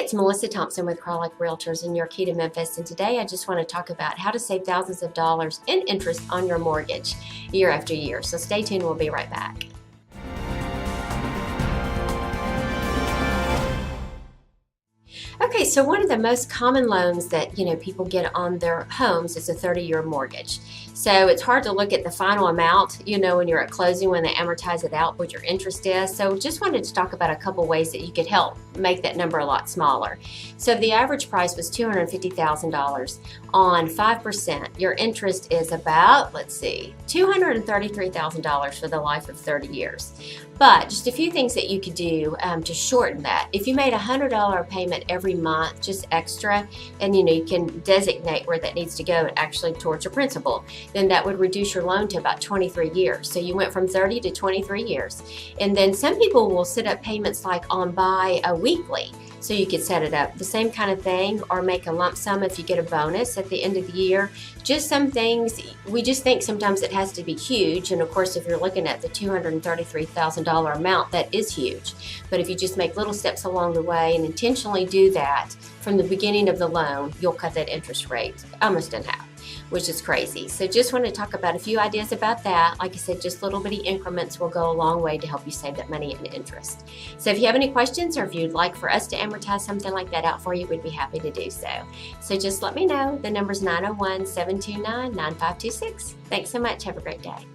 it's Melissa Thompson with Crye-Leike Realtors in your Key to Memphis, and today I just want to talk about how to save thousands of dollars in interest on your mortgage year after year. So stay tuned, we'll be right back. Okay, so one of the most common loans that people get on their homes is a 30-year mortgage. So it's hard to look at the final amount, when you're at closing, when they amortize it out, what your interest is. So just wanted to talk about a couple ways that you could help make that number a lot smaller. So if the average price was $250,000 on 5%, your interest is about, $233,000 for the life of 30 years. But just a few things that you could do to shorten that. If you made a $100 payment every month, just extra, and you can designate where that needs to go actually towards your principal, then that would reduce your loan to about 23 years. So you went from 30 to 23 years. And then some people will set up payments like on by a weekly. So you could set it up the same kind of thing, or make a lump sum if you get a bonus at the end of the year. Just some things, we just think sometimes it has to be huge, and of course if you're looking at the $233,000 amount, that is huge. But if you just make little steps along the way and intentionally do that from the beginning of the loan, you'll cut that interest rate almost in half, which is crazy. So just want to talk about a few ideas about that. Like I said, just little bitty increments will go a long way to help you save that money in interest. So if you have any questions, or if you'd like for us to amortize something like that out for you, we'd be happy to do so. So just let me know. The number's 901-729-9526. Thanks so much. Have a great day.